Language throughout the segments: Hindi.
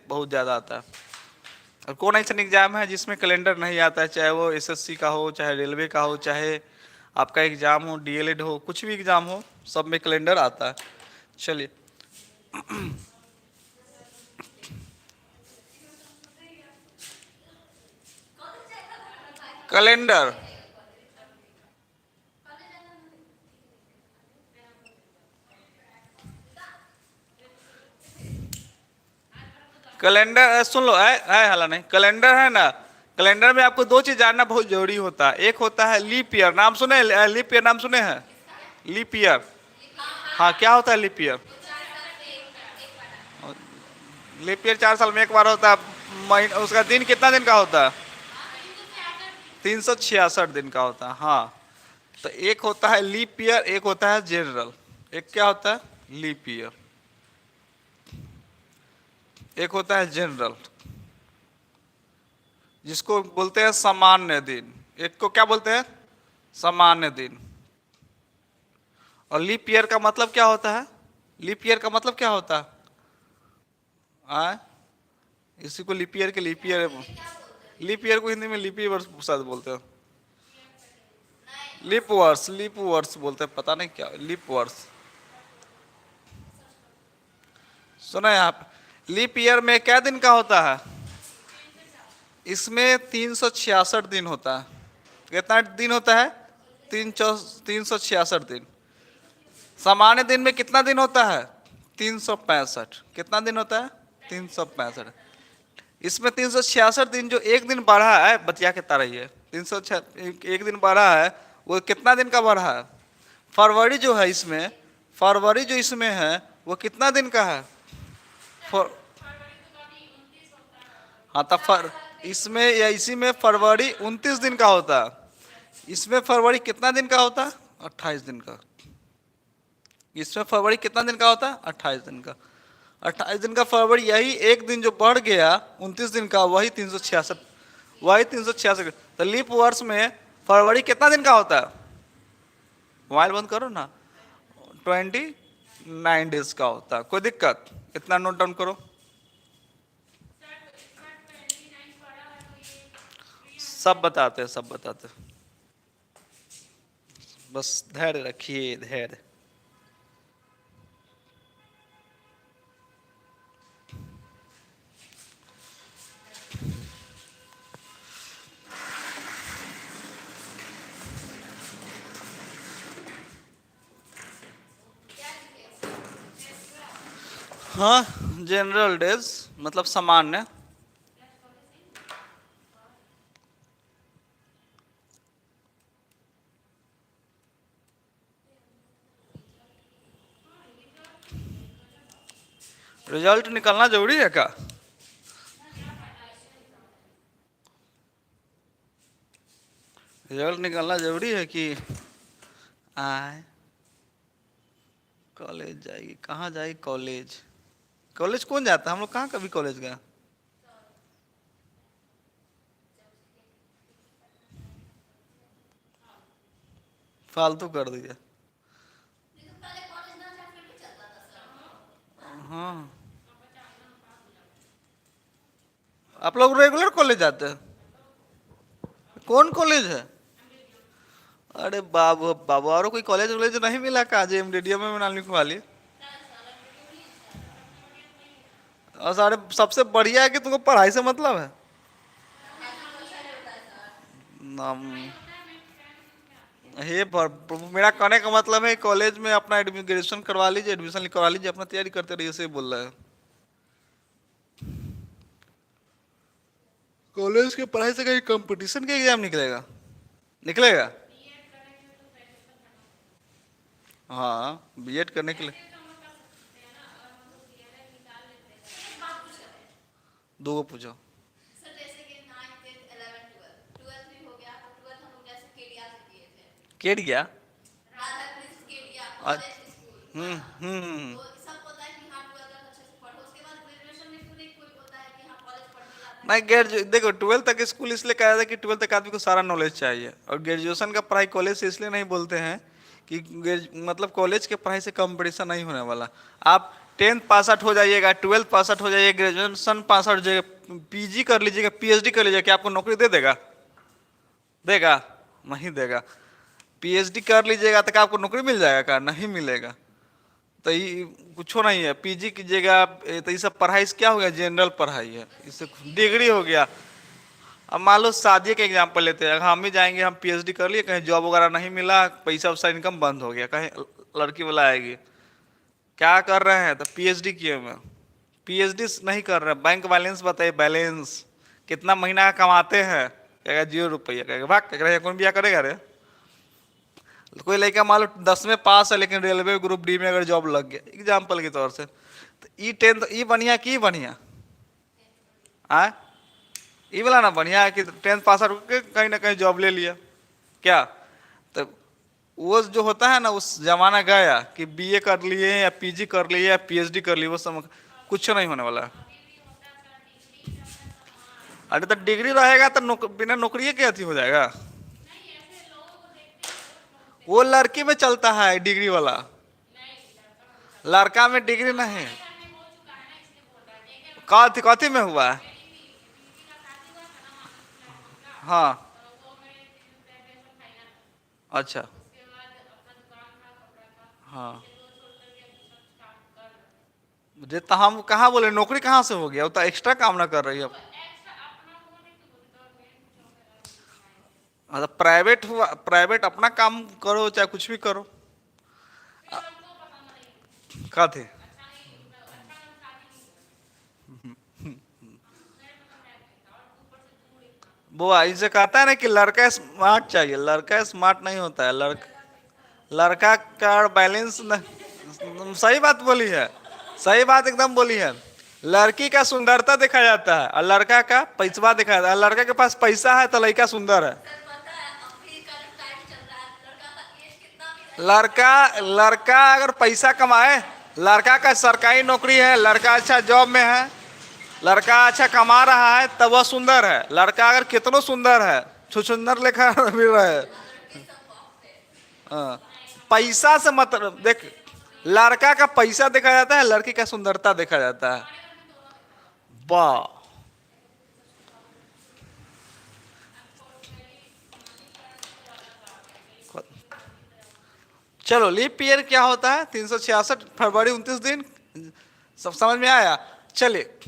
बहुत ज़्यादा आता है। और कौन ऐसा एग्जाम है जिसमें कैलेंडर नहीं आता है, चाहे वो एसएससी का हो, चाहे रेलवे का हो, चाहे आपका एग्जाम हो, डीएलएड हो, कुछ भी एग्जाम हो, सब में कैलेंडर आता है। चलिए, कैलेंडर कैलेंडर सुन लो, है हाला नहीं, कैलेंडर है ना, कैलेंडर में आपको दो चीज जानना बहुत जरूरी होता है। एक होता है लीप ईयर, नाम सुने, लीप ईयर नाम सुने हैं? लीप ईयर, हाँ क्या होता है लीप ईयर? लीप ईयर 4 साल में एक बार होता है। महीना, उसका दिन कितना दिन का होता है? 366 दिन का होता है। हाँ, तो एक होता है लीप ईयर, एक होता है जनरल। एक क्या होता है? Leap year. एक होता है जनरल, जिसको बोलते हैं सामान्य दिन। एक को क्या बोलते हैं? सामान्य दिन। और लीप ईयर का मतलब क्या होता है? लीप ईयर का मतलब क्या होता है? इसी को लीप ईयर के लीप ईयर, लीप ईयर को हिंदी में लीप ईयर शायद बोलते हैं। लीप वर्ष, लीप वर्ष बोलते हैं, पता नहीं क्या लीप वर्ष। सुना है आप? लीप ईयर में क्या दिन का होता है? इसमें 366 दिन होता है। कितना दिन होता है? 366 दिन। सामान्य दिन में कितना दिन होता है? 365। कितना दिन होता है? 365। इसमें 366 दिन जो एक दिन बढ़ा है, बतिया के रही है, 306 एक दिन बढ़ा है, वो कितना दिन का बढ़ा है? फरवरी जो है इसमें, फरवरी जो इसमें है वो कितना दिन का है? फर... हाँ, तो इसमें या इसी में फरवरी 29 दिन का होता है। इसमें फरवरी कितना दिन का होता है? 28 दिन का। इसमें फरवरी कितना दिन का होता है? 28 दिन का। 28 दिन का फरवरी, यही एक दिन जो बढ़ गया 29 दिन का, वही 366, वही 366। तो लीप वर्ष में फरवरी कितना दिन का होता है? मोबाइल बंद करो ना। 29 डेज का होता है। कोई दिक्कत? इतना नोट डाउन करो। सब बताते हैं, सब बताते हैं, बस धैर्य रखिए, धैर्य। हाँ, जनरल डेज मतलब सामान्य। रिजल्ट निकलना जरूरी है क्या? रिजल्ट निकलना जरूरी है कि आए कॉलेज जाएगी? कहाँ जाएगी कॉलेज? कॉलेज कौन जाता है? हम लोग कहाँ कभी कॉलेज गए? फालतू कर दिया। हाँ, आप लोग रेगुलर कॉलेज जाते हैं? कौन कॉलेज है? अरे बाबू बाबू, और कोई कॉलेज वॉलेज नहीं मिला का जे एमडीडीएम में नाम लिखवा लिए? और सारे सबसे बढ़िया है कि तुमको पढ़ाई से मतलब है। नाम मेरा कहने का मतलब है कॉलेज में अपना ग्रेजुएशन करवा लीजिए, एडमिशन करवा लीजिए, अपना तैयारी करते रहिए, से बोल रहा है। कॉलेज के पढ़ाई से कहीं कंपटीशन के एग्जाम निकलेगा? निकलेगा। हाँ, बीएड करने के लिए दो को पूछो। केट गया। अच्छा, नहीं, देखो 12th तक स्कूल इसलिए कहा था कि 12th तक आदमी को सारा नॉलेज चाहिए, और ग्रेजुएशन का पढ़ाई कॉलेज से इसलिए नहीं बोलते हैं कि मतलब कॉलेज के पढ़ाई से कंपटीशन नहीं होने वाला। आप 10th पास आउट हो जाइएगा, 12th पास आउट हो जाइएगा, ग्रेजुएशन पास आउट हो जाइएगा, पीजी कर लीजिएगा, पीएचडी कर लीजिएगा, क्या आपको नौकरी दे देगा? देगा? नहीं देगा। पीएचडी कर लीजिएगा तो क्या आपको नौकरी मिल जाएगा? क्या नहीं मिलेगा। तो ये कुछ नहीं है। पीजी कीजिएगा तो ये सब पढ़ाई से क्या हो गया? जनरल पढ़ाई है, इससे डिग्री हो गया। अब मान लो शादी का एग्जाम्पल लेते हैं, हम ही जाएंगे, हम पीएचडी कर लिए, कहीं जॉब वगैरह नहीं मिला, पैसा वैसा इनकम बंद हो गया, कहीं लड़की वाला आएगी, क्या कर रहे हैं? तो पीएचडी किए हुए। पीएचडी नहीं कर रहे, बैंक बैलेंस बताइए, बैलेंस कितना महीना का कमाते हैं? कहेगा 0 रुपया। कहेगा भाग, कह रहे कौन बिया करेगा रे? कोई लड़का मान लो 10वीं पास है लेकिन रेलवे ग्रुप डी में अगर जॉब लग गया, एग्जाम्पल के तौर से, तो ई 10th ई बढ़िया कि बढ़िया? आए ई वाला ना बढ़िया है कि 10th पास आउट करके कहीं ना कहीं जॉब ले लिया क्या? तो वो जो होता है ना, उस जमाना गया कि बीए कर लिए या पीजी कर लिए या पीएचडी कर लिए, वो सब कुछ नहीं होने वाला है। अरे तो डिग्री रहेगा तो बिना नौकरी के अथी हो जाएगा। वो लड़की में चलता है डिग्री वाला, लड़का में डिग्री नहीं। कथी कथी में हुआ है? हाँ अच्छा हाँ। मुझे तो हम कहाँ बोले नौकरी कहाँ से हो गया? वो तो एक्स्ट्रा काम ना कर रही है। मतलब प्राइवेट हुआ, प्राइवेट अपना काम करो चाहे कुछ भी करो। का थे वो ऐसे कहता है ना कि लड़का स्मार्ट चाहिए, लड़का स्मार्ट नहीं होता है, लड़का का बैलेंस सही बात बोली है, सही बात एकदम बोली है। लड़की का सुंदरता देखा जाता है और लड़का का पैसा देखा जाता है। लड़का के पास पैसा है तो लड़का सुंदर है। लड़का लड़का अगर पैसा कमाए, लड़का का सरकारी नौकरी है, लड़का अच्छा जॉब में है, लड़का अच्छा कमा रहा है, तब वह सुंदर है। लड़का अगर कितनो सुंदर है, छुछुंदर लेखा भी रहे, हाँ, पैसा से मतलब देख, लड़का का पैसा देखा जाता है, लड़की का सुंदरता देखा जाता है। वाह, चलो लीप ईयर क्या होता है? 366 फरवरी 29 दिन, सब समझ में आया? चलिए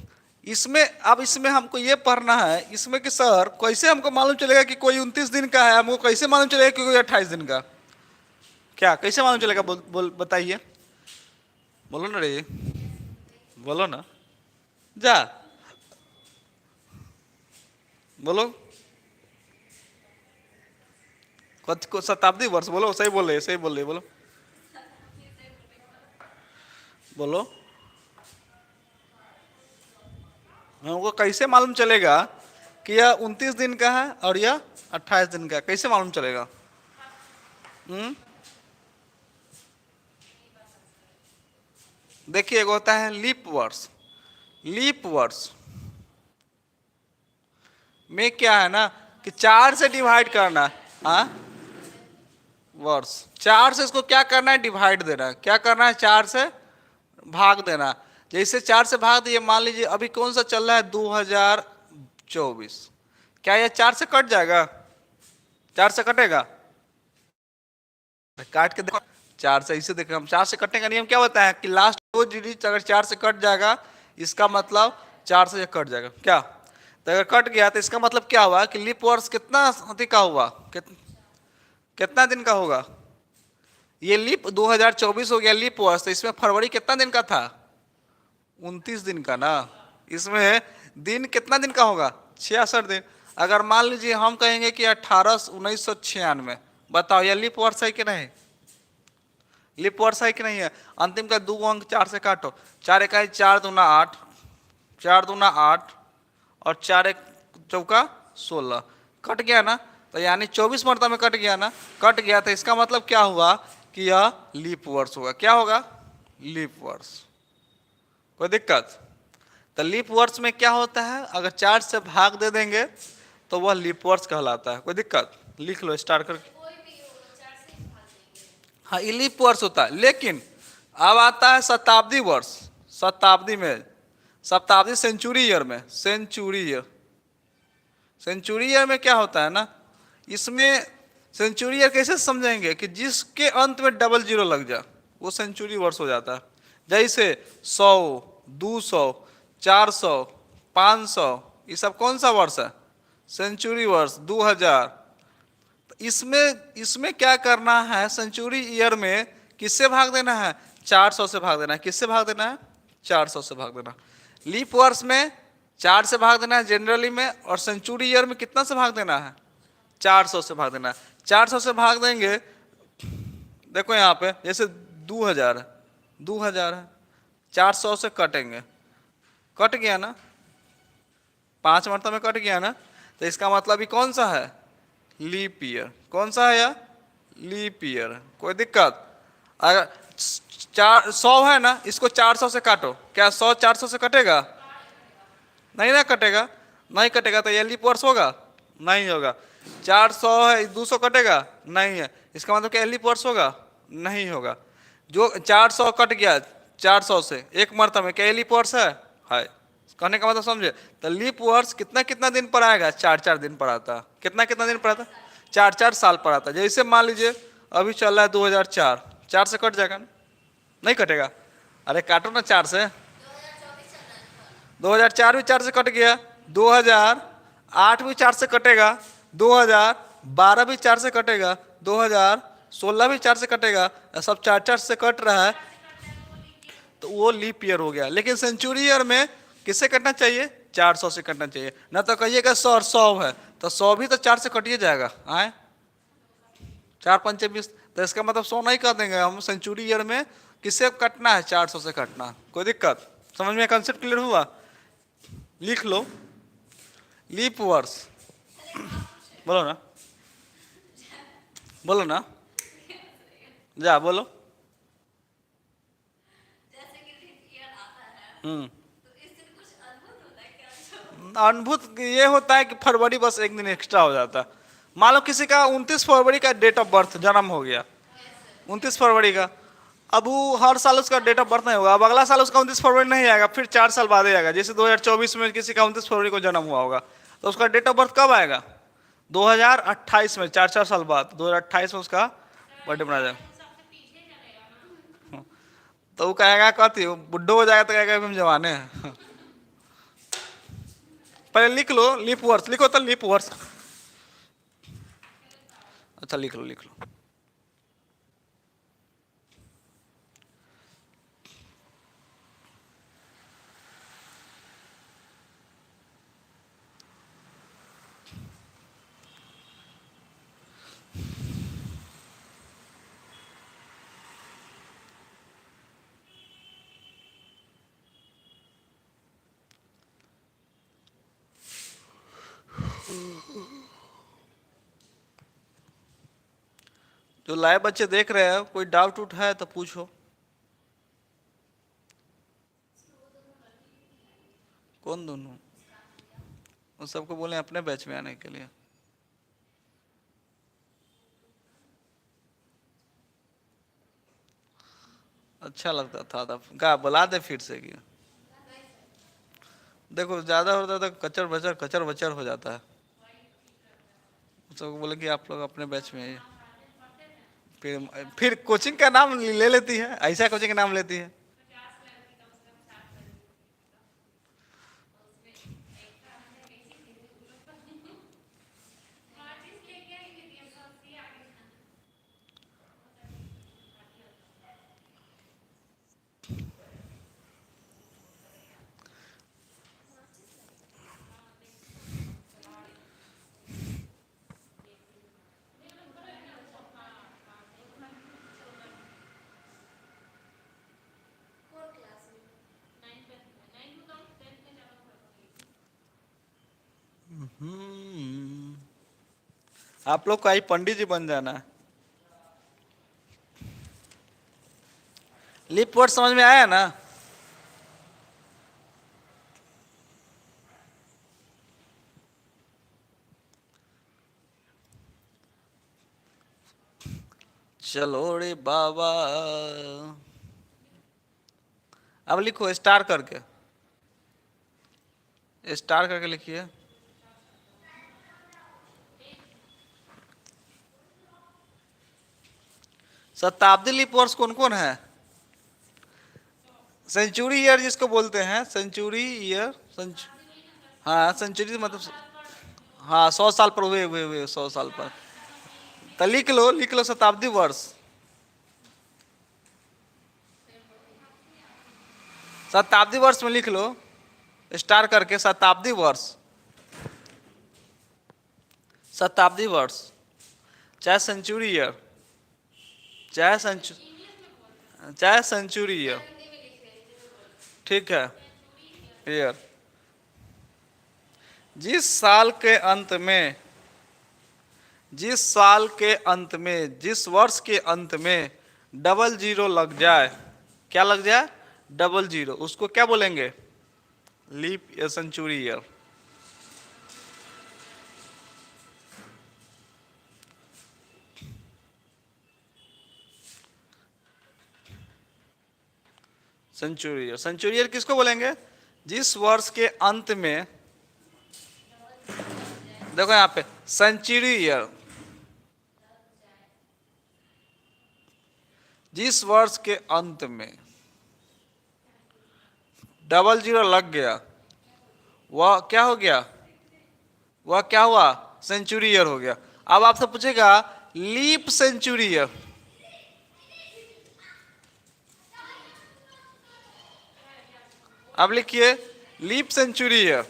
इसमें, अब इसमें हमको ये पढ़ना है इसमें कि सर कैसे हमको मालूम चलेगा कि कोई 29 दिन का है, हमको कैसे मालूम चलेगा कि कोई 28 दिन का? क्या कैसे मालूम चलेगा? बताइए, बोलो ना रे, बोलो ना, जा बोलो। को शताब्दी वर्ष बोलो, सही बोल रहे, सही बोल रहे, बोलो बोलो। हमको कैसे मालूम चलेगा कि यह 29 दिन का है और यह 28 दिन का? कैसे मालूम चलेगा? देखिए, एक होता है लीप वर्ष। लीप वर्ष में क्या है ना कि 4 से डिवाइड करना है। हाँ, वर्ष 4 से इसको क्या करना है? डिवाइड देना है। क्या करना है? 4 से भाग देना। जैसे 4 से भाग दिए, मान लीजिए अभी कौन सा चल रहा है? 2024। क्या यह 4 से कट जाएगा? 4 से कटेगा? काट के देखो, 4 से इसे देखो, हम 4 से कटने का नियम क्या होता है कि लास्ट 2 डिजिट अगर 4 से कट जाएगा, इसका मतलब 4 से कट जाएगा। क्या? तो अगर कट गया तो इसका मतलब क्या हुआ कि लीप वर्ष कितना का हुआ? कितना दिन का होगा? ये लीप 2024 हो गया लीप वर्ष, तो इसमें फरवरी कितना दिन का था? 29 दिन का ना। इसमें दिन कितना दिन का होगा? 66 दिन। अगर मान लीजिए हम कहेंगे कि 1996, बताओ यह लीप वर्ष है कि नहीं? लीप वर्ष है कि नहीं है? अंतिम का 2 अंक 4 से काटो, 4 इकाई 4 दूना 8, 4 दूना 8 और 4 एक चौका 16, कट गया ना। तो यानी 24 मरतबा में कट गया ना, कट गया। तो इसका मतलब क्या हुआ कि यह लीप वर्ष होगा। क्या होगा? लीप वर्ष। कोई दिक्कत? तो लीप वर्ष में क्या होता है? अगर 4 से भाग दे देंगे तो वह लीप वर्ष कहलाता है। कोई दिक्कत? लिख लो स्टार्ट करके। हाँ, ये लीप वर्ष होता है। लेकिन अब आता है शताब्दी वर्ष। शताब्दी में, शताब्दी सेंचुरी ईयर में, सेंचुरी ईयर, सेंचुरी ईयर में क्या होता है ना, इसमें सेंचुरी ईयर कैसे समझेंगे कि जिसके अंत में डबल जीरो लग जाए वो सेंचुरी वर्ष हो जाता है। जैसे 100, 200, 400, 500, ये सब कौन सा वर्ष है, सेंचुरी वर्ष। 2000, तो इसमें इसमें क्या करना है, सेंचुरी ईयर में किससे भाग देना है, 400 से भाग देना है। किससे भाग देना है, 400 से भाग देना। लीप वर्ष में 4 से भाग देना है जनरली में, और सेंचुरी ईयर में कितना से भाग देना है, 400 से भाग देना है। 400 से भाग देंगे, देखो यहाँ पे जैसे 2000 है, 2000 है, 400 से कटेंगे, कट गया ना, 5 मरतबा में कट गया ना, तो इसका मतलब ये कौन सा है, लीप ईयर। कौन सा है यार, लीप ईयर। कोई दिक्कत, अगर 100 है ना, इसको 400 से काटो, क्या 100 400 से कटेगा, नहीं ना कटेगा, नहीं कटेगा, तो ये लीप वर्ष होगा, नहीं होगा। 400 है, 200 कटेगा, नहीं है, इसका मतलब क्या लीप वर्ष होगा, नहीं होगा। जो 400 कट गया 400 से एक मरतबा में, क्या लीप वर्ष है, कहने का मतलब समझे। तो लीप वर्ष कितना कितना दिन पर आएगा, 4 दिन पर आता। कितना कितना दिन पर आता, 4 साल पर आता। जैसे मान लीजिए अभी चल रहा है 2004, 4 से कट जाएगा, नहीं कटेगा, अरे काटो ना 4 से। 2004 भी 4 से कट गया, 2008 भी 4 से कटेगा, 2012 भी 4 से कटेगा, 2016 भी 4 से कटेगा, सब 4 से कट रहा है, तो वो लीप ईयर हो गया। लेकिन सेंचुरी ईयर में किससे कटना चाहिए, 400 से कटना चाहिए। ना तो कहिएगा 100 है, तो 100 भी तो 4 से कटिए जाएगा, आए 4 पंचे 20, तो इसका मतलब 100 नहीं कर देंगे हम। सेंचुरी ईयर में किससे कटना है, 400 से कटना। कोई दिक्कत, समझ में कंसेप्ट क्लियर हुआ, लिख लो लीप वर्ष। बोलो ना, बोलो ना, जा बोलो। अद्भुत ये होता है कि फरवरी बस एक दिन एक्स्ट्रा हो जाता है। मान लो किसी का 29 फरवरी का डेट ऑफ बर्थ जन्म हो गया, 29 फरवरी का, अब वो हर साल उसका डेट ऑफ बर्थ नहीं होगा, अब अगला साल उसका 29 फरवरी नहीं आएगा, फिर 4 साल बाद ही आएगा। जैसे 2024 में किसी का 29 फरवरी को जन्म हुआ होगा, तो उसका डेट ऑफ बर्थ कब आएगा, 2028 में, 4 साल बाद 2028 में उसका बर्थडे मनाया जाएगा। तो वो कहेगा कथी, बुढ़ो हो जाएगा तो कहेगा हम जवाने हैं। पहले लिख लो लीप वर्ष, लिखो तो लीप वर्ष। अच्छा लिख लो, लिख लो। जो लाइव बच्चे देख रहे हैं, कोई डाउट उठ है तो पूछो। कौन दोनों, उन सबको बोले अपने बैच में आने के लिए। अच्छा लगता था तब, क्या बुला दे फिर से क्या। देखो ज्यादा होता है तो कचर बचर हो जाता है। सबको बोले कि आप लोग अपने बैच में आइए, फिर कोचिंग का नाम ले लेती है, ऐसा कोचिंग का नाम लेती है। आप लोग का ही पंडित जी बन जाना है। लिप वर्ड समझ में आया ना, चलो रे बाबा। अब लिखो स्टार करके, स्टार करके लिखिए। शताब्दी लीप वर्ष कौन कौन है? सेंचुरी ईयर जिसको बोलते हैं, सेंचुरी ईयर, हाँ सेंचुरी मतलब, हाँ 100 साल पर हुए 100 साल पर। तो लिख लो शताब्दी वर्ष। शताब्दी वर्ष में लिख लो स्टार करके शताब्दी वर्ष, शताब्दी वर्ष, चाहे सेंचुरी ईयर, चाहे सेंचुरी ईयर, ठीक है ईयर। जिस साल के अंत में, जिस साल के अंत में, जिस वर्ष के अंत में 00 लग जाए, क्या लग जाए? 00, उसको क्या बोलेंगे? लीप या century year. Century year, century year किसको बोलेंगे? जिस वर्ष के अंत में, देखो यहाँ पे सेंचुरी ईयर, जिस वर्ष के अंत में 00 लग गया, वह क्या हो गया? वह क्या हुआ? सेंचुरी ईयर हो गया। अब आपसे पूछेगा लीप सेंचुरी ईयर, अब लिखिए leap century year.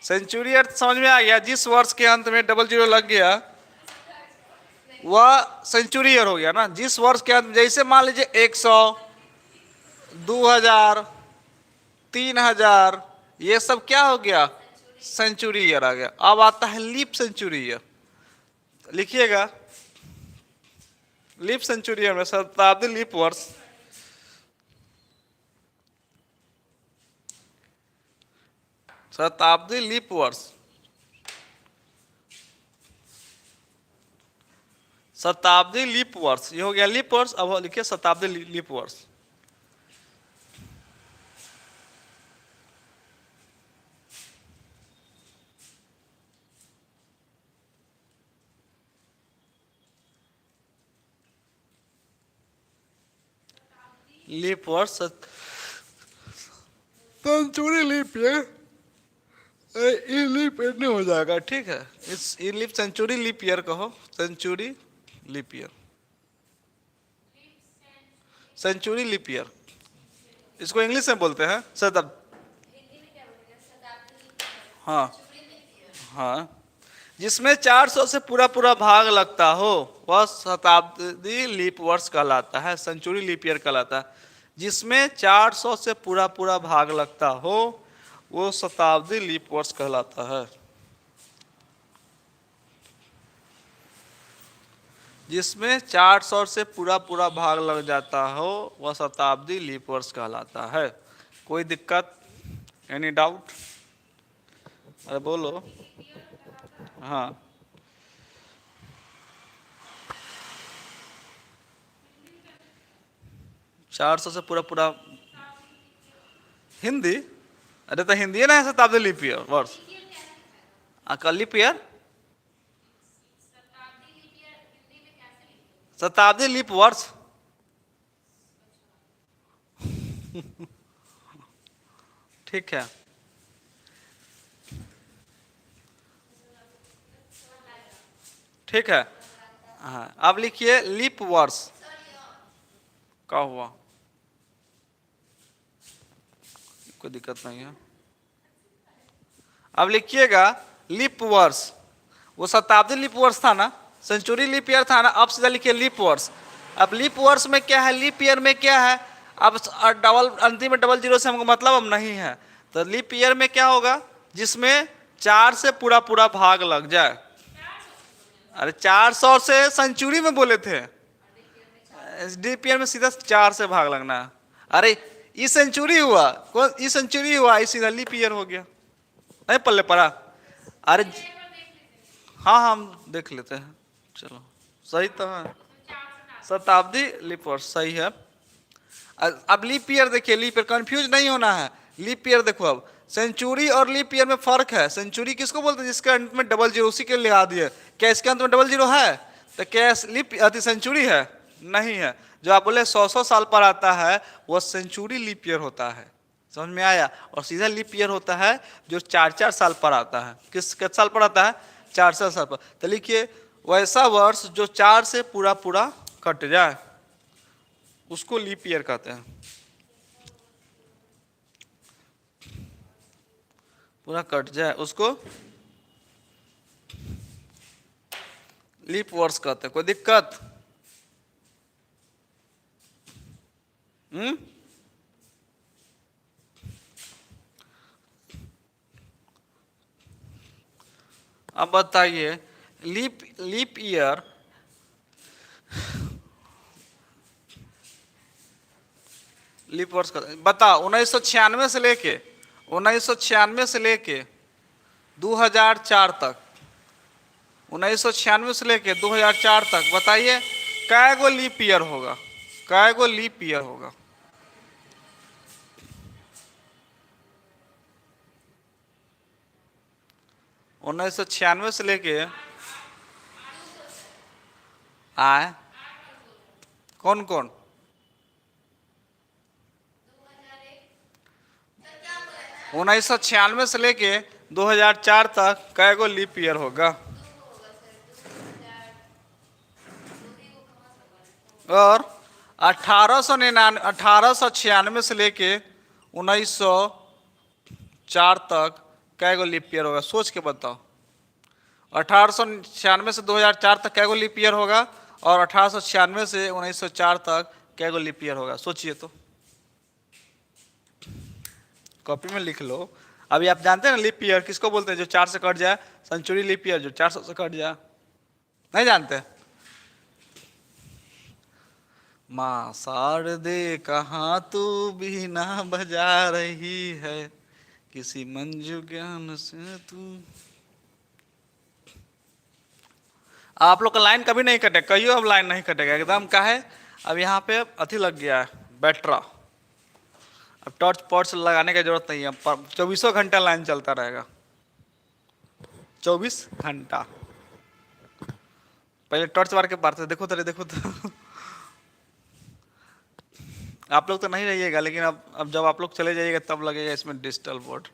Century year समझ में आ गया? जिस वर्ष के अंत में 00 लग गया वह सेंचुरी ईयर हो गया ना। जिस वर्ष के अंत, जैसे मान लीजिए 100, 2000, 3000, ये सब क्या हो गया? सेंचुरी ईयर आ गया। अब आता है लीप सेंचुरी ईयर, लिखिएगा लीप सेंचुरी ईयर में शताब्दी लीप वर्ष, शताब्दी लीप वर्ष, शताब्दी लीप वर्ष, ये हो गया लीप वर्ष। अब लिखिए शताब्दी लीप वर्ष। लीप वर्ष, century leap year, leap year नहीं हो जाएगा, ठीक है। इस लीप सेंचुरी लीप ईयर कहो, century leap year, century leap year, इसको इंग्लिश में बोलते हैं हाँ हाँ, जिसमें 400 से पूरा पूरा भाग लगता हो वह शताब्दी लीप वर्ष कहलाता है, सेंचुरी लीप ईयर कहलाता है। जिसमें 400 से पूरा पूरा भाग लगता हो वो शताब्दी लीप वर्ष कहलाता है। जिसमें 400 से पूरा पूरा भाग लग जाता हो वह शताब्दी लीप वर्ष कहलाता है। कोई दिक्कत? Any doubt? अरे बोलो। हाँ, चार सौ से पूरा पूरा हिंदी? अरे तो हिंदी है ना शताब्दी लीप ईयर वर्ष, लीप ईयर, शताब्दी लीप वर्ष ठीक है। ठीक है, हाँ अब लिखिए लीप वर्ष। क्या हुआ? कोई दिक्कत नहीं है। अब लिखिएगा लीप वर्ष, वो शताब्दी लीप वर्ष था ना, सेंचुरी लीप ईयर था ना, अब सीधा लिखिए लीप वर्ष। अब लीप वर्ष में क्या है, लीप ईयर में क्या है? अब डबल अंतिम में 00 से हमको मतलब अब नहीं है, तो लीप ईयर में क्या होगा? जिसमें 4 से पूरा पूरा भाग लग जाए। अरे 400 से सेंचुरी में बोले थे, लीप ईयर में सीधा 4 से भाग लगना है। अरे ई सेंचुरी हुआ, कौन ई सेंचुरी हुआ, ई सीधा लीप ईयर हो गया, नहीं पल्ले पड़ा? अरे हाँ हम देख लेते हैं, चलो सही तो है, शताब्दी लीप वर्ष सही है। अब लीप ईयर देखिए, लीप ईयर कंफ्यूज नहीं होना है। लीप ईयर देखो, अब सेंचुरी और लीप ईयर में फर्क है। सेंचुरी किसको बोलते हैं? जिसके अंत में डबल जीरो, उसी के लिए लगा दिए। क्या इसके अंत में डबल जीरो है? तो क्या लीप अति सेंचुरी है? नहीं है। जो आप बोले 100 साल पर आता है वो सेंचुरी लीप ईयर होता है। समझ में आया? और सीधा लीप ईयर होता है जो 4-4 साल पर आता है। कितने साल पर आता है? 4-4 साल पर। तो लिखिए, वैसा वर्ष जो 4 से पूरा पूरा कट जाए उसको लीप ईयर कहते हैं। पूरा कट जाए उसको लीप वर्ष कहते हैं। कोई दिक्कत? अब बताइए, लीप ईयर लीप वर्ष का बताओ। 1996 से लेके 2004 तक, 1996 से लेके 2004 तक बताइए कै गो लीप ईयर होगा? कै गो लीप ईयर होगा? उन्नीस सौ छियानवे से लेके आए कौन कौन? उन्नीस सौ छियानवे से लेके 2004 तक कै गो लीप ईयर होगा? और 1896 से लेके 1904 तक कै गो लीप ईयर होगा? सोच के बताओ। 1896 से 2004 तक कै गो लीप ईयर होगा? और 1896 से 1904 तक कै गो लीप ईयर होगा? सोचिए तो, कॉपी में लिख लो। अभी आप जानते हैं ना लीप ईयर किसको बोलते हैं? जो 4 से कट जाए। सेंचुरी लीप ईयर जो 400 से कट जाए। नहीं जानते? माँ शारदे कहाँ तू बीना बजा रही है, किसी मंजू ज्ञान से तू। आप लोग का लाइन कभी नहीं कटे, कहियो अब लाइन नहीं कटेगा एकदम। का है अब यहाँ पे अथी लग गया है, बैटरा। अब टॉर्च पॉर्च लगाने की जरूरत नहीं है, 24 घंटा लाइन चलता रहेगा। 24 घंटा। पहले टॉर्च मार के मारते, देखो तो देखो तो आप लोग तो नहीं रहिएगा, लेकिन अब जब आप लोग चले जाइएगा तब लगेगा इसमें डिजिटल बोर्ड।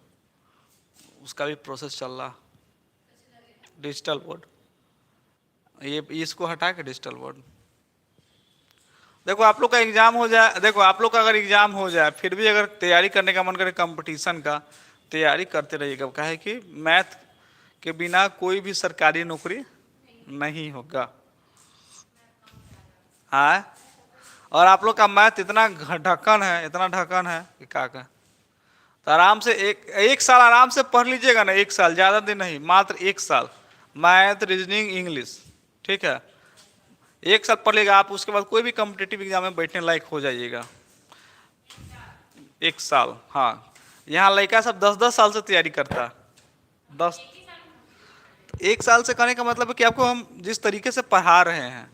उसका भी प्रोसेस चल रहा। डिजिटल बोर्ड, ये इसको हटा के डिजिटल बोर्ड। देखो आप लोग का एग्जाम हो जाए, देखो आप लोग का अगर एग्जाम हो जाए फिर भी अगर तैयारी करने का मन करे कंपटीशन का, तैयारी करते रहिएगा। क्या है कि मैथ के बिना कोई भी सरकारी नौकरी नहीं होगा। हाँ, और आप लोग का मैथ इतना ढक्कन है, इतना ढक्कन है कि क्या कहें। तो आराम से एक साल आराम से पढ़ लीजिएगा ना। 1 साल, ज़्यादा दिन नहीं, मात्र 1 साल मैथ, रीजनिंग, इंग्लिश, ठीक है। 1 साल पढ़ लेगा आप, उसके बाद कोई भी कॉम्पिटिटिव एग्जाम में बैठने लायक हो जाइएगा। 1 साल। हाँ, यहाँ लड़का सब 10-10 साल से तैयारी करता है। 1 साल से करने का मतलब है कि आपको हम जिस तरीके से पढ़ा रहे हैं,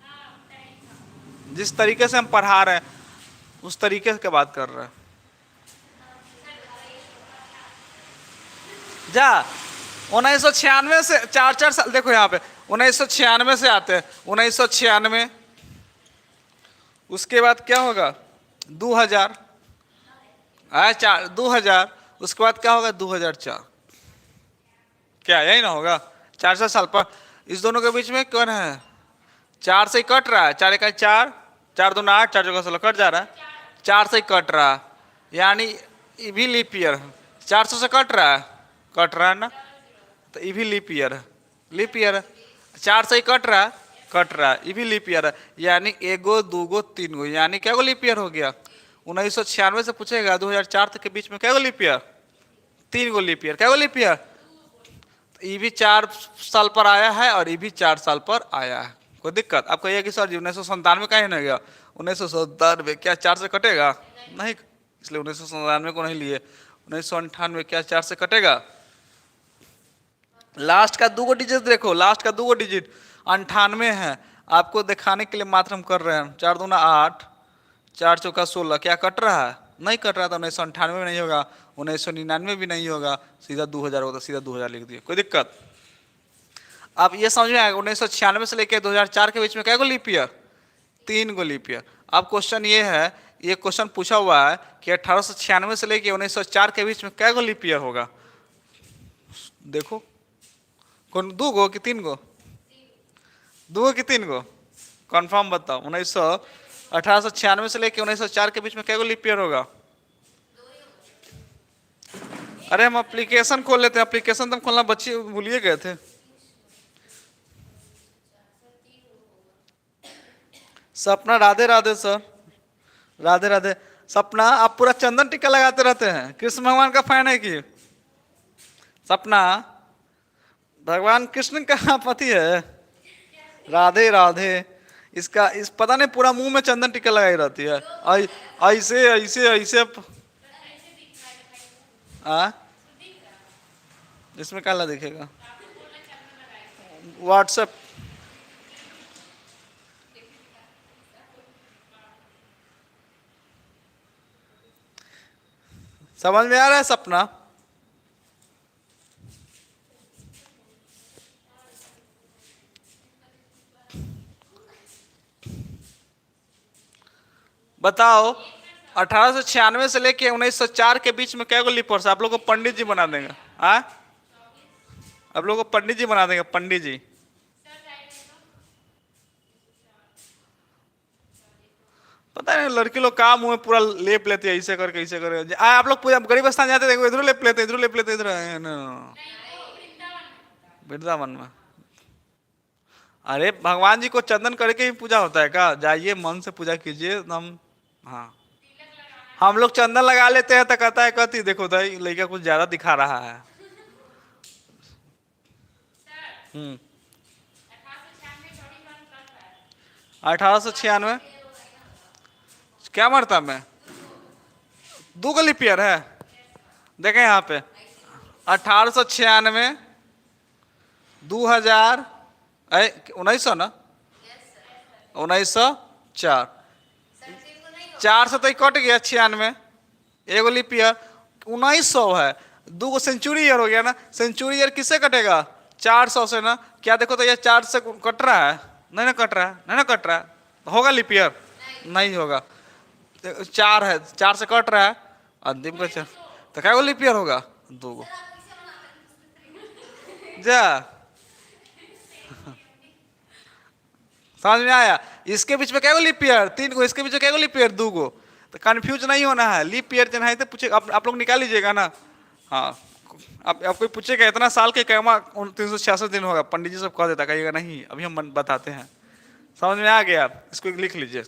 जिस तरीके से हम पढ़ा रहे हैं उस तरीके से बात कर रहे हैं। जा 1996 से 4-4 साल, देखो यहाँ पे 1996 से आते हैं। 1996, उसके बाद क्या होगा? 2000 आया, 2000, उसके बाद क्या होगा? 2004। क्या यही ना होगा? 4-4 साल पर। इस दोनों के बीच में कौन है? 4 से कट रहा है। 4 1 4, 4 2 8, 4 4 16 कट जा रहा है। 4 से कट रहा है, यानी ये भी लीप ईयर। 400 से कट रहा है ना, तो ये भी लीप ईयर है। लीप ईयर है। 4 से कट रहा है, ये भी लीप ईयर है। यानी 1 गो 2 गो 3 गो, यानी क्या गो लीप ईयर हो गया? 1996 से पूछेगा 2004 तक के बीच में क्या गो लीप ईयर? 3 गो लीप ईयर। क्या गो लीप ईयर? ये भी 4 साल पर आया है और ये भी 4 साल पर आया है। कोई दिक्कत? आप कहिए कि सर जी 1997 का ही नहीं गया। 1997 क्या 4 से कटेगा? नहीं, इसलिए 1997 को नहीं लिए। 1998 क्या 4 से कटेगा? लास्ट का 2 गो डिजिट देखो, लास्ट का 2 गो डिजिट 98 है। आपको दिखाने के लिए मात्र हम कर रहे हैं। 4 2 8, 4 चौका 16, क्या कट रहा है? नहीं कट रहा, तो 1998 में नहीं होगा, 1999 भी नहीं होगा, सीधा 2000 होगा, सीधा 2000 लिख दिए, कोई दिक्कत? अब ये समझ में आएगा 1996 से लेकर 2004 के बीच में क्या गो लीप ईयर? 3 गो लीप ईयर। अब क्वेश्चन ये है, ये क्वेश्चन पूछा हुआ है कि 1896 से लेकर 1904 के बीच में क्या गो लीप ईयर होगा? देखो, कौन, 2 गो कि 3 गो? 2 गो कि 3 गो? कंफर्म बताओ। 1896 से लेकर 1904 के बीच में क्या गो लीप ईयर होगा? अरे हम एप्लीकेशन खोल लेते हैं, एप्लीकेशन तो हम खोलना बच्चे भूलिए गए थे। सपना, राधे राधे सर, राधे राधे। सपना, आप पूरा चंदन टीका लगाते रहते हैं, कृष्ण भगवान का फैन है कि? सपना, भगवान कृष्ण का पति है? राधे राधे। इसका इस पता नहीं पूरा मुंह में चंदन टीका लगाई रहती है, ऐसे ऐसे ऐसे। इसमें काला दिखेगा? व्हाट्सएप। समझ में आ रहा है सपना? बताओ, 1896 से लेके 1904 के बीच में क्या गो लीप ईयर्स? आप लोग को पंडित जी बना देंगे। आप लोग को पंडित जी बना देंगे, पंडित जी। पता नहीं लड़की लोग काम हुए पूरा लेप लेते हैं, ऐसे करके ऐसे करके। आप लोग पूरा गरीब स्थान जाते देखो, इधर लेप लेते, इधर लेप लेते, इधर। वृंदावन में? अरे भगवान जी को चंदन करके ही पूजा होता है क्या? जाइए मन से पूजा कीजिए हम। हाँ, हम लोग चंदन लगा लेते हैं तो कहता है, कहती देखो भाई लड़का कुछ ज्यादा दिखा रहा है। 1896 क्या मरता में? 2 गो लीप ईयर है, देखें यहाँ पे। 1896, 2000, 1900 ना, 1904, 4 से तो कट गया 96, एगो लीप ईयर 1900 है, 2 गो सेंचुरी ईयर हो गया ना। सेंचुरी ईयर किससे कटेगा? 400 से ना। क्या देखो तो ये 4 से कट रहा है? नहीं ना कट रहा है, नहीं ना कट रहा है, होगा लीप ईयर? नहीं होगा। 4 है, 4 से कट रहा है, अंतिम का 4, तो क्या लीप ईयर होगा? 2 गो। जा, समझ में आया? इसके बीच में क्या गो लीप ईयर? 3 गो। इसके बीच में क्या गो लीप ईयर? 2 गो। तो कंफ्यूज नहीं होना है, लीप ईयर जन है तो पूछे, आप लोग निकाल लीजिएगा ना। हाँ, आप कोई पूछेगा इतना साल के कैमा 366 दिन होगा, पंडित जी सब कह देता, कहिएगा नहीं अभी हम बताते हैं। समझ में आ गया? इसको लिख लीजिए।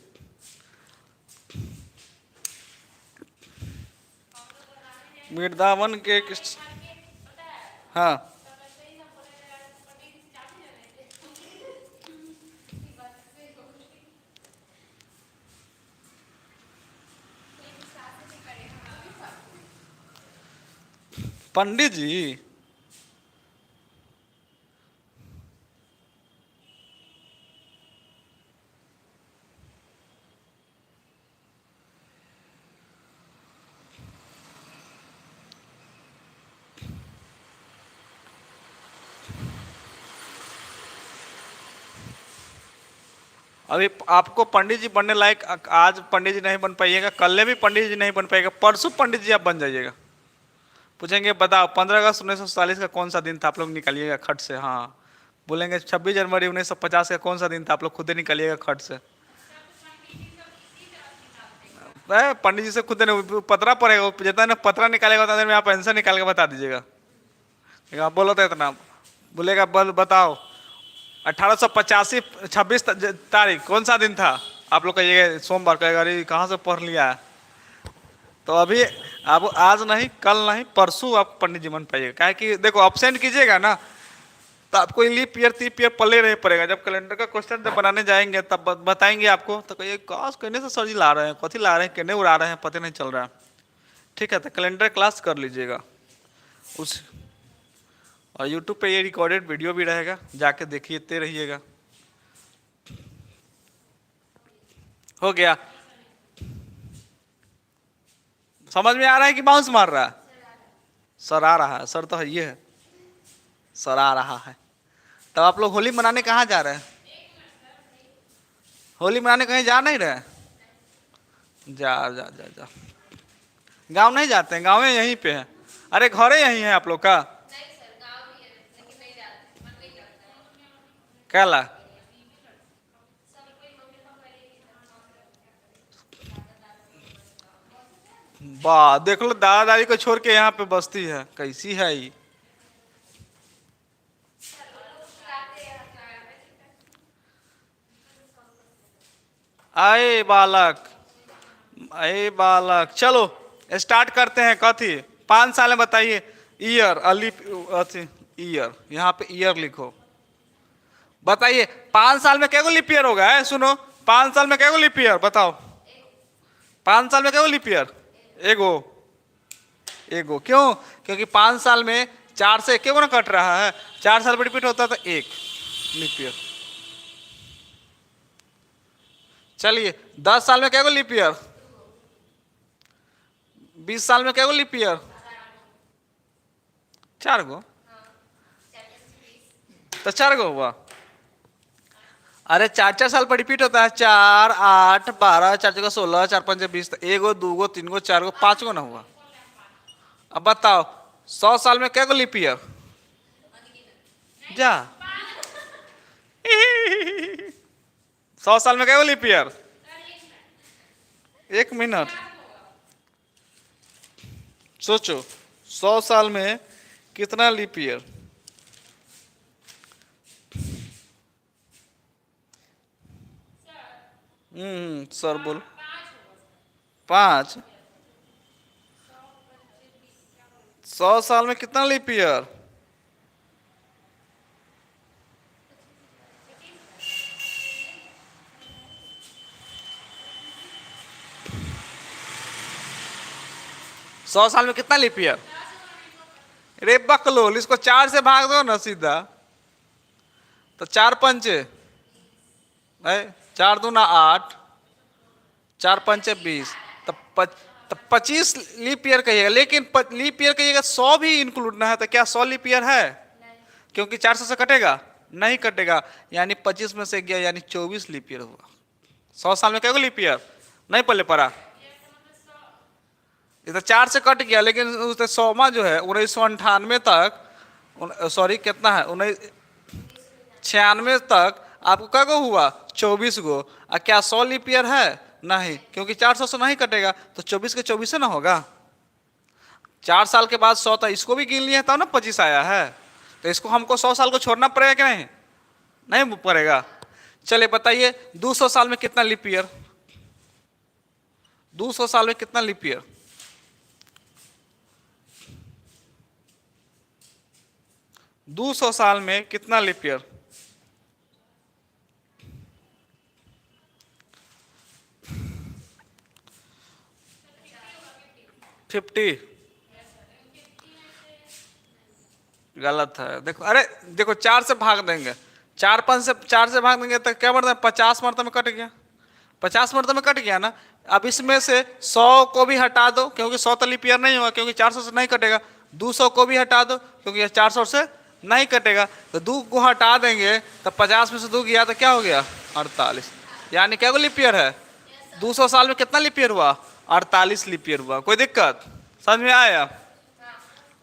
वृंदावन के हाँ, पंडित जी अभी आपको पंडित जी बनने लायक, आज पंडित जी नहीं बन पाइएगा, कल भी पंडित जी नहीं बन पाएगा, परसों पंडित जी आप बन जाइएगा। पूछेंगे बताओ 15 अगस्त 1947 का कौन सा दिन था? आप लोग निकालिएगा खट से। हाँ, बोलेंगे 26 जनवरी 1950 का कौन सा दिन था? आप लोग खुद ही निकालिएगा खट से। पंडित जी से खुद पतरा पड़ेगा, जितना ना पतरा निकालेगा उतना देर में आप आंसर निकाल के बता दीजिएगा। आप बोलो तो इतना बोलेगा, बताओ 1885 26 तारीख कौन सा दिन था? आप लोग कहिएगा सोमवार, कहेगा अरे कहाँ से पढ़ लिया है। तो अभी आप आज नहीं, कल नहीं, परसों आप पंडित जी बन पाइएगा। क्या कि देखो ऑप्शन कीजिएगा ना, तो आपको लीप ईयर तीप ईयर पल्ले नहीं पड़ेगा। जब कैलेंडर का क्वेश्चन जब बनाने जाएंगे तब बताएंगे आपको, तो कहिए काश कहने से सर जी ला रहे हैं, कथी ला रहे हैं, कहने उड़ा रहे हैं, पता नहीं चल रहा है। ठीक है, तो कैलेंडर क्लास कर लीजिएगा उस, और यूट्यूब पे ये रिकॉर्डेड वीडियो भी रहेगा, जाके देखिए रहिएगा। हो गया। समझ में आ रहा है कि बाउंस मार रहा है? सर आ रहा है, सर तो है, ये है, सर आ रहा है। तब आप लोग होली मनाने कहाँ जा रहे हैं? होली मनाने कहीं जा नहीं रहे? जा जा जा जा। गांव नहीं जाते हैं? गाँव में यहीं पे है। अरे घरे यहीं है आप लोग का? क्या ला? वाह, देख लो दादा दादी को छोड़ के यहाँ पे बसती है, कैसी है ये? आए बालक, अरे बालक, चलो स्टार्ट करते हैं। कथी 5 साल में बताइए? ईयर, अलिफ, अथी ईयर, यहाँ पे ईयर लिखो। बताइए 5 साल में क्या लीप ईयर होगा? है सुनो, 5 साल में क्या लीप ईयर बताओ? 5 साल में क्या लीप ईयर? एगो। एगो क्यों? क्योंकि 5 साल में 4 से क्यों ना कट रहा है, 4 साल पर रिपीट होता है तो एक लीप ईयर। चलिए 10 साल में क्या लीप ईयर? 20 साल में क्या लीप ईयर? 4 गो। तो 4 गो हुआ। अरे 4 4 साल पर रिपीट होता है, 4 8 12, 4 4 16, 4 5 20, एगो 2 गो 3 गो 4 गो 5 गो ना हुआ। अब बताओ 100 साल में क्या लीप ईयर? जा 100 साल में क्या लीप ईयर? 1 मिनट सोचो, 100 साल में कितना लीप ईयर? सर बोल। 5। 100 साल में कितना लीप ईयर? सौ साल में कितना लीप ईयर? रे बकलोल, इसको 4 से भाग दो ना सीधा, तो 4 पंचे, 4 दूना 8, 4 पंचे 20, तब 25 लीप ईयर कहिएगा। लेकिन लीप ईयर कहिएगा 100 भी इंक्लूड ना है, तो क्या 100 लीप ईयर है? क्योंकि 400 से कटेगा, नहीं कटेगा, यानी 25 में से गया, यानी 24 लीप ईयर हुआ। 100 साल में क्या लीप ईयर? नहीं पल्ले पड़ा। इधर 4 से कट गया, लेकिन उस 100वां जो है 1998 तक, सॉरी कितना है, 1996 तक आपको क्या गो हुआ? 24 गो। और क्या 100 लीप ईयर है? नहीं, क्योंकि 400 से नहीं कटेगा, तो 24 के 24 से ना होगा। 4 साल के बाद 100 था, इसको भी गिन लिया तब ना 25 आया है, तो इसको हमको 100 साल को छोड़ना पड़ेगा कि नहीं? नहीं पड़ेगा। चलिए बताइए 200 साल में कितना लीप ईयर? 200 साल में कितना लीप ईयर? 200 साल में कितना लीप ईयर? 50। गलत है। देखो, अरे देखो 4 से भाग देंगे, 4 से भाग देंगे तो क्या बढ़ता है? 50 मरतबे में कट गया, 50 मरतबे में कट गया ना। अब इसमें से 100 को भी हटा दो, क्योंकि 100 तो लीप ईयर नहीं होगा, क्योंकि 400 से नहीं कटेगा। 200 को भी हटा दो, क्योंकि 400 से नहीं कटेगा। तो 2 को हटा देंगे तो 50 में से 2 गया तो क्या हो गया? 48। यानी क्या लीप ईयर है? 200 साल में कितना लीप ईयर हुआ? 48 लीप ईयर हुआ। कोई दिक्कत? समझ में आया?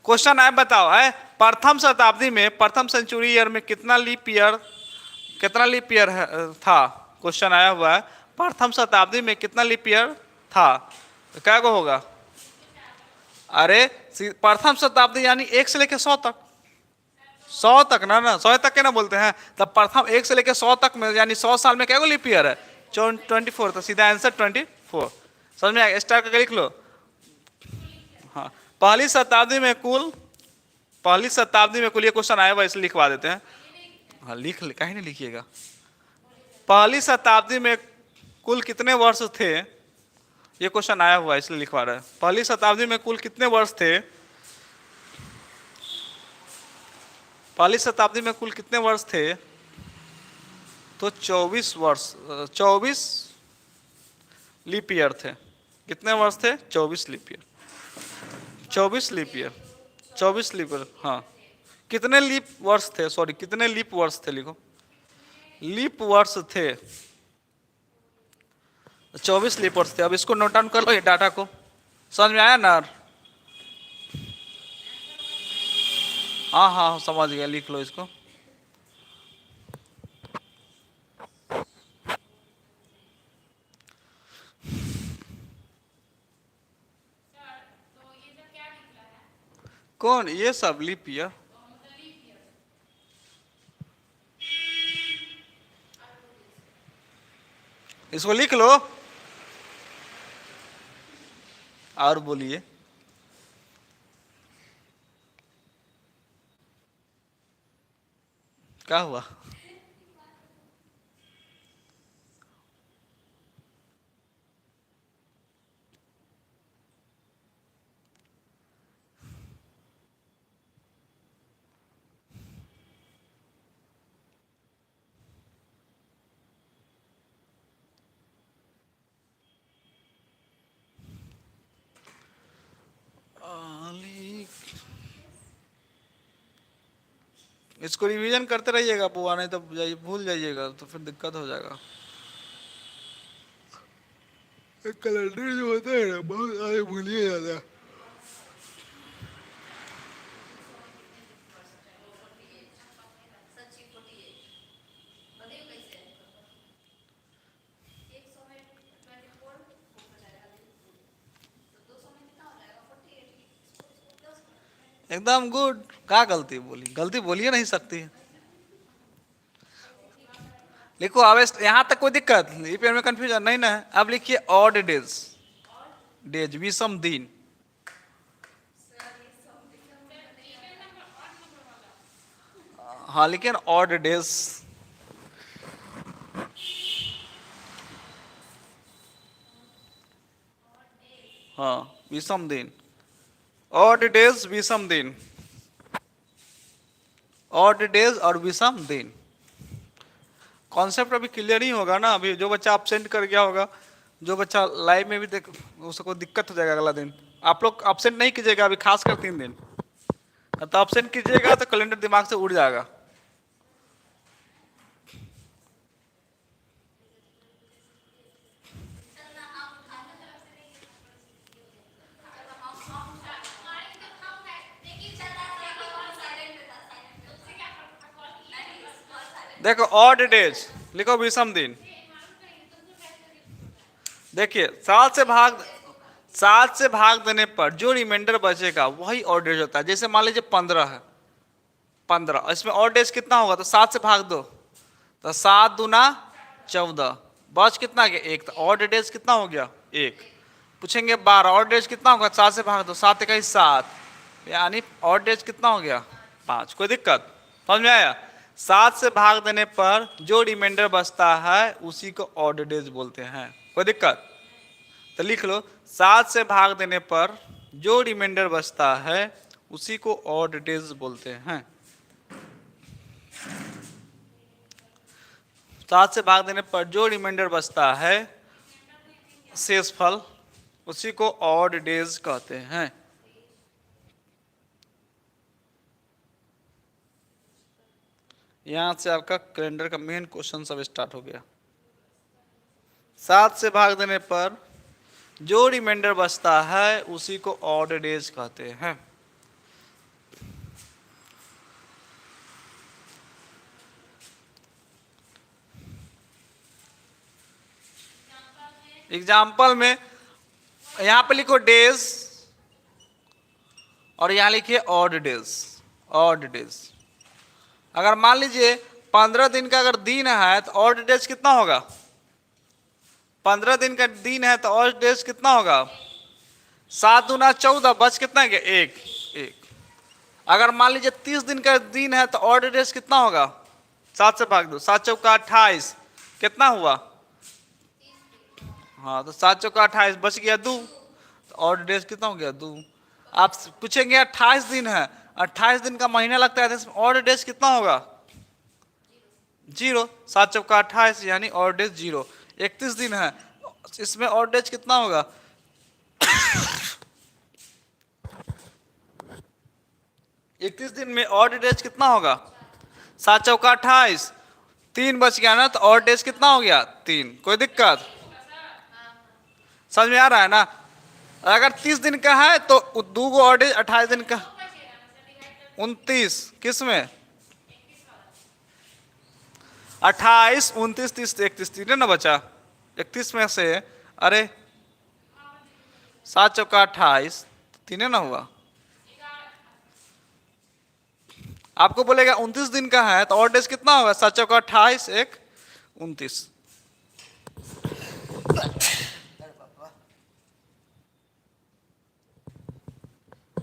क्वेश्चन है, बताओ है प्रथम शताब्दी में, प्रथम सेंचुरी ईयर में कितना लीप ईयर था? क्वेश्चन आया हुआ है, प्रथम शताब्दी में कितना लीप ईयर था? तो क्या को होगा? अरे प्रथम शताब्दी यानी 1 से लेकर 100 तक, 100 तक ना 100 तक के ना बोलते हैं। तब प्रथम 1 से लेकर 100 तक में, यानी 100 साल में क्या लीप ईयर है? 24। तो सीधा आंसर 24। समझ में आया? स्टार करके लिख लो। हाँ, पहली शताब्दी में कुल ये क्वेश्चन आया हुआ, इसलिए लिखवा देते हैं। हाँ लिख ले, कहीं नहीं लिखिएगा। पहली शताब्दी में कुल कितने वर्ष थे? ये क्वेश्चन आया हुआ है, इसलिए लिखवा रहे हैं। पहली शताब्दी में कुल कितने वर्ष थे? पहली शताब्दी में कुल कितने वर्ष थे? तो 24 वर्ष, 24 लीप ईयर थे। कितने वर्ष थे? 24 leap year. 24 leap year, 24 leap year, हाँ। कितने लीप वर्ष थे, सॉरी कितने लीप वर्ष थे, लिखो लीप वर्ष थे, 24 लीप वर्ष थे। अब इसको नोट डाउन कर लो, ये डाटा को, समझ में आया ना? हाँ हाँ समझ गया, लिख लो इसको। कौन ये सब लीप ईयर? इसको लिख लो और बोलिए। क्या हुआ? इसको रिवीजन करते रहिएगा बुआ, नहीं तो भूल जाइएगा तो फिर दिक्कत हो जाएगा। कैलेंडर जो होता है ना, बहुत आगे भूलिए जाता है। एकदम गुड। क्या गलती बोली? गलती बोलिए नहीं सकती। लिखो अब यहां तक कोई दिक्कत लीप ईयर में कंफ्यूजन नहीं ना है? अब लिखिए ऑड डेज, डेज विषम दिन। हाँ लेकिन ऑड डेज, हाँ विषम दिन, ऑड डेज विषम दिन, ऑड डेज और विषम दिन। कॉन्सेप्ट अभी क्लियर नहीं होगा ना, अभी जो बच्चा एब्सेंट कर गया होगा, जो बच्चा लाइव में भी देख, उसको दिक्कत हो जाएगा अगला दिन। आप लोग एब्सेंट नहीं कीजिएगा अभी, खासकर 3 दिन, तो एब्सेंट कीजिएगा तो कैलेंडर दिमाग से उड़ जाएगा। देखो ऑड डेज, लिखो विषम दिन। देखिए 7 से भाग देने पर जो रिमाइंडर बचेगा वही ऑड डेज होता है। जैसे मान लीजिए 15 है, 15, इसमें ऑड डेज कितना होगा? तो 7 से भाग दो, तो 7 दूना 14, बच कितना गया? 1। तो ऑड डेज कितना हो गया? 1। पूछेंगे 12, ऑड डेज कितना होगा? 7 से भाग दो, 7 21 7, यानी ऑड डेज कितना हो गया? 5। कोई दिक्कत? समझ में आया? 7 से भाग देने पर जो रिमाइंडर बचता है उसी को ऑड डेज बोलते हैं। कोई दिक्कत? तो लिख लो 7 से भाग देने पर जो रिमाइंडर बचता है उसी को ऑड डेज बोलते हैं। 7 से भाग देने पर जो रिमाइंडर बचता है, शेषफल, उसी को ऑड डेज कहते हैं। यहां से आपका कैलेंडर का मेन क्वेश्चन सब स्टार्ट हो गया। 7 से भाग देने पर जो रिमाइंडर बचता है उसी को ऑड डेज कहते हैं। एग्जाम्पल में यहां पे लिखो डेज और यहां लिखिए ऑड डेज, ऑड डेज। अगर मान लीजिए 15 दिन का अगर दिन है तो ऑड डेज कितना होगा? 15 दिन का दिन है तो ऑड डेज कितना होगा? 7 दूना 14, बच कितना गया? 1। अगर मान लीजिए 30 दिन का दिन है तो ऑड डेज कितना होगा? 7 से भाग दो, 7 चौका 28, कितना हुआ? हाँ तो 7 चौका 28, बच गया 2, तो ऑड डेज कितना हो गया? 2। आप पूछेंगे 28 दिन है, 28 दिन का महीना लगता है, तो ऑड डेज कितना होगा? 0। 7 चौका 28 यानी ऑड डेज 0। 31 दिन है, इसमें ऑड डेज कितना होगा? 31 दिन में ऑड डेज कितना होगा? 7 चौका 28, 3 बच गया ना, तो ऑड डेज कितना हो गया? 3। कोई दिक्कत? समझ में आ रहा है ना? अगर 30 दिन का है तो 2 गो ऑड डेज 28 दिन का 29, किस में? 28, 29, 30, 31, 3 ना बचा। 31 में से अरे 7 चौका 28, 3 ना हुआ। आपको बोलेगा 29 दिन का है तो और डेज कितना होगा? 7 चौका 28, 1 29।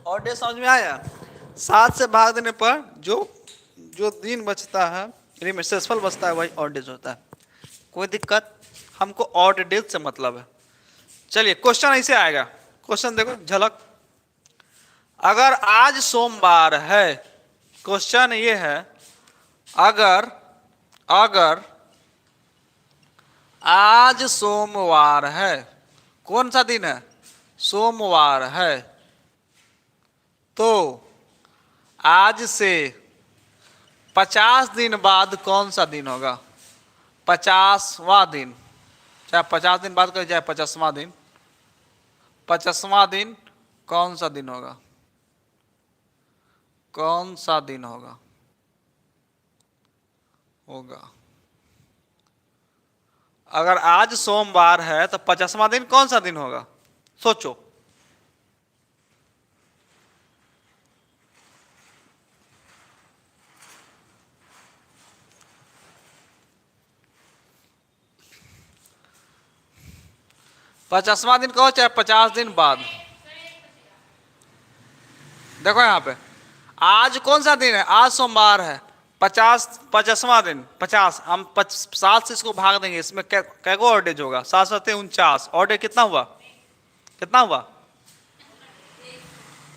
और डेज समझ में आया? 7 से भाग देने पर जो जो दिन बचता है, रिमेसेसफल बचता है, वही ऑड डेज होता है। कोई दिक्कत? हमको ऑड डेज से मतलब है। चलिए क्वेश्चन ऐसे आएगा। क्वेश्चन देखो झलक। अगर आज सोमवार है, क्वेश्चन ये है, अगर आज सोमवार है, कौन सा दिन है? सोमवार है, तो आज से 50 दिन बाद कौन सा दिन होगा? 50वां दिन, चाहे 50 दिन बाद कहे, चाहे 50वां दिन। 50वां दिन कौन सा दिन होगा? कौन सा दिन होगा? अगर आज सोमवार है तो 50वां दिन कौन सा दिन होगा? सोचो। पचासवां दिन कहो चाहे 50 दिन बाद। देखो यहाँ पे आज कौन सा दिन है? आज सोमवार है, 50वां दिन 50, हम 7 से इसको भाग देंगे, इसमें क्या को ऑर्डेज होगा? 7 7 49, ऑर्डेज कितना हुआ? कितना हुआ?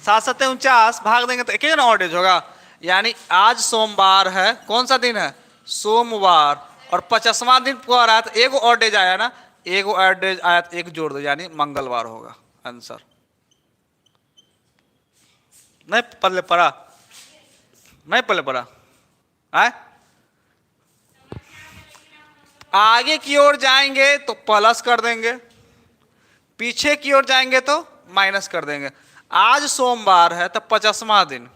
7 7 49 भाग देंगे तो एक ही ना ऑर्डेज होगा। यानी आज सोमवार है, कौन सा दिन है? सोमवार, और 50वां दिन पूरा रहा तो एक ऑर्डेज आया ना, एक ऑर्डेज आया तो एक जोड़ दो, यानी मंगलवार होगा आंसर। नहीं पल्ले पड़ा? नहीं पल्ले पड़ा? आए आगे की ओर जाएंगे तो प्लस कर देंगे, पीछे की ओर जाएंगे तो माइनस कर देंगे। आज सोमवार है तो 50वां दिन,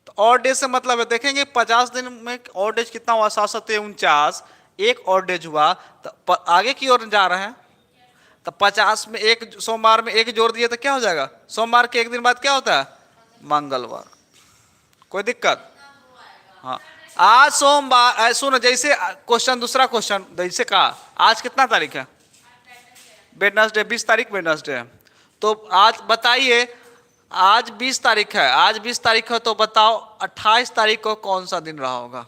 तो और डेज से मतलब है, देखेंगे 50 दिन में और डेज कितना हुआ? 7 7 49, एक और डेज हुआ तो आगे की ओर जा रहे हैं, तो 50 में एक, सोमवार में एक जोड़ दिए तो क्या हो जाएगा? सोमवार के एक दिन बाद क्या होता है? मंगलवार। कोई दिक्कत? हाँ, आज सोमवार, सुनो जैसे क्वेश्चन, दूसरा क्वेश्चन जैसे कहा, आज कितना तारीख है? वेडनेसडे, 20 तारीख वेडनेसडे है। तो आज बताइए, आज 20 तारीख है, आज 20 तारीख है, तो बताओ 28 तारीख को कौन सा दिन रहा होगा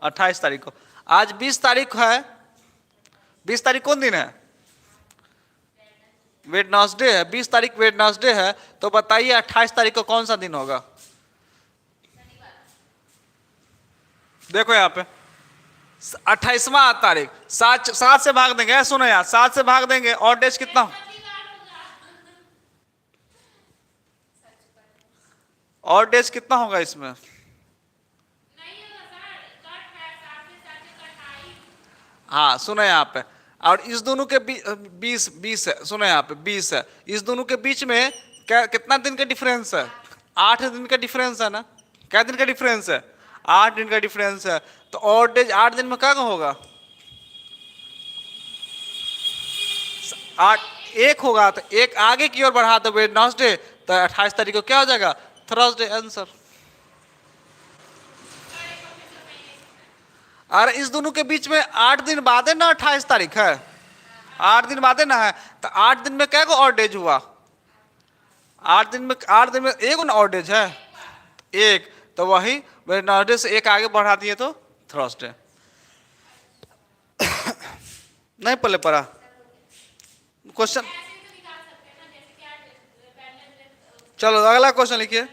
28 तारीख को। आज 20 तारीख है, 20 तारीख कौन दिन है? वेडनेसडे है, 20 तारीख वेडनेसडे है, तो बताइए 28 तारीख को कौन सा दिन होगा? देखो यहाँ पे 28वां तारीख, 7 से भाग देंगे, सुनो यार, 7 से भाग देंगे, और डेज कितना? और डेज कितना होगा इसमें? हाँ सुनो यहाँ पे, और इस दोनों के 20 है, सुनो यहाँ पे 20 है, इस दोनों के बीच में क्या, कितना दिन का डिफरेंस है? 8 दिन का डिफरेंस है ना? क्या दिन का डिफरेंस है? 8 दिन का डिफरेंस है, तो और डेज 8 दिन में क्या होगा? 8 एक होगा, तो एक आगे की ओर बढ़ा दो वेडनेसडे, तो 28 तारीख को क्या हो जाएगा? Thursday answer. और इस दोनों के बीच में 8 दिन बाद है ना, 28 तारीख है, 8 दिन बाद है ना है, तो 8 दिन में क्या को और डेज हुआ? 8 दिन में एक ना और डेज है, एक, तो वही वेडनेसडे से एक आगे बढ़ा दिए तो थर्सडे। नहीं पल्ले पड़ा क्वेश्चन? चलो अगला क्वेश्चन लिखिए।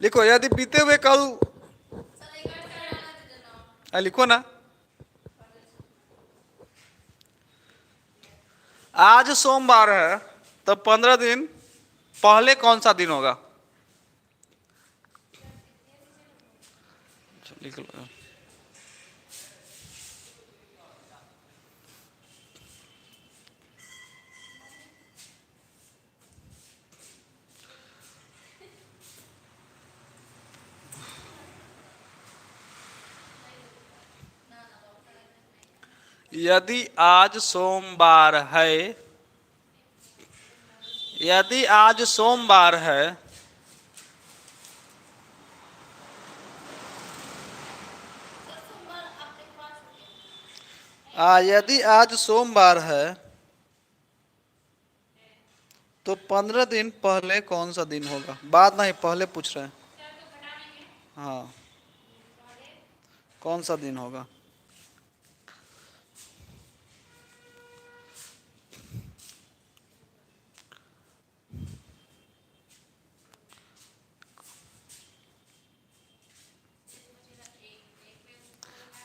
लिखो, यदि बीते हुए कल, लिखो ना, आज सोमवार है तो 15 दिन पहले कौन सा दिन होगा? लिख लो। यदि आज सोमवार है, यदि आज सोमवार है, यदि आज सोमवार है तो 15 दिन पहले कौन सा दिन होगा? बाद नहीं, पहले पूछ रहे हैं। हाँ, कौन सा दिन होगा?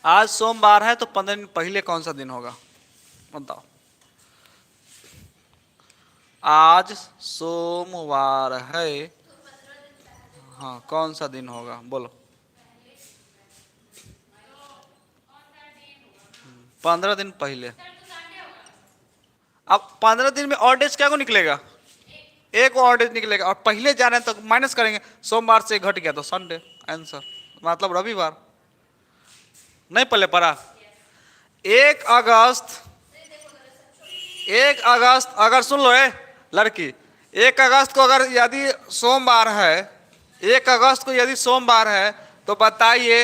आज सोमवार है तो 15 दिन पहले कौन सा दिन होगा? बताओ। आज सोमवार है, हाँ, कौन सा दिन होगा? बोलो। 15 दिन पहले। अब 15 दिन में और डेज क्या को निकलेगा? एक और डेज निकलेगा, और पहले जा रहे हैं तो माइनस करेंगे। सोमवार से घट गया तो संडे, आंसर मतलब रविवार। नहीं पहले पढ़ा? 1 अगस्त, 1 अगस्त अगर सुन लो लड़की, 1 अगस्त को अगर यदि सोमवार है, 1 अगस्त को यदि सोमवार है तो बताइए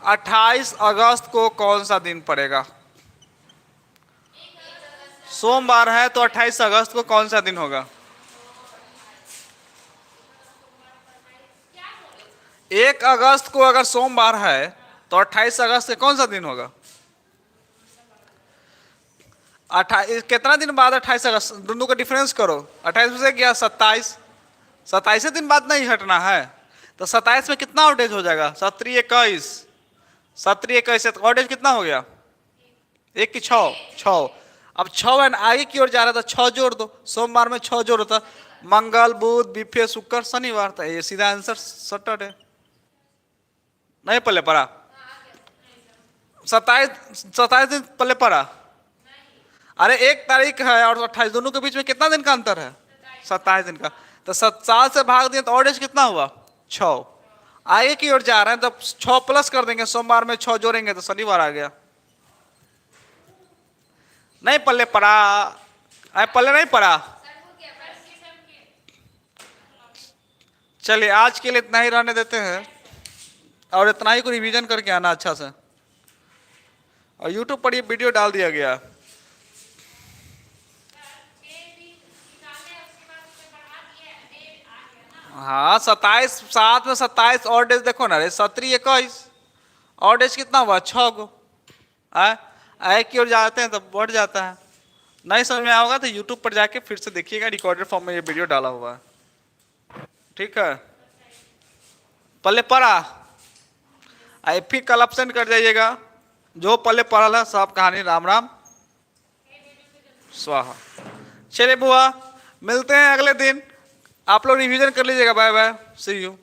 28 अगस्त को कौन सा दिन पड़ेगा? सोमवार है तो 28 अगस्त को कौन सा दिन होगा? 1 अगस्त को अगर सोमवार है तो 28 अगस्त के कौन सा दिन होगा? 28 कितना दिन बाद 28 अगस्त? दोनों का डिफरेंस करो। 28 में से गया 27, 27 दिन बाद नहीं हटना है तो 27 में कितना और डेज हो जाएगा? 17 21, 17 21 और डेज कितना हो गया? 1 की 6, 6। अब 6 एंड आगे की ओर जा रहा था, 6 जोड़ दो। सोमवार में 6 जोड़ होता, मंगल बुध बिफे शुक्र शनिवार, था ये सीधा आंसर सैटरडे। नहीं पहले पड़ा? 27 दिन पहले पड़ा? अरे 1 तारीख है और 28, दोनों के बीच में कितना दिन का अंतर है? 27 दिन का। तो 7 से भाग दिए तो और डेज कितना हुआ? 6। आगे की ओर जा रहे हैं तो 6 प्लस कर देंगे, सोमवार में 6 जोड़ेंगे तो शनिवार आ गया। नहीं पल्ले पड़ा? पल्ले नहीं पड़ा? चलिए आज के लिए इतना ही रहने देते हैं, और इतना ही को रिवीजन करके आना अच्छा से। और यूट्यूब पर ये वीडियो डाल दिया गया। हाँ 27, साथ में 27 और डेज देखो ना रे, 17 21 और डेज कितना हुआ? 6 को। आए की ओर जाते हैं तो बढ़ जाता है। नहीं समझ में आओगा तो यूट्यूब पर जाके फिर से देखिएगा, रिकॉर्डेड फॉर्म में ये वीडियो डाला हुआ है। ठीक है, पहले पढ़ा फिर कल ऑप्शन कर जाइएगा। जो पहले पढ़ा है सब कहानी राम राम स्वाहा। चलिए बुआ, मिलते हैं अगले दिन। आप लोग रिवीजन कर लीजिएगा। Bye bye, see you.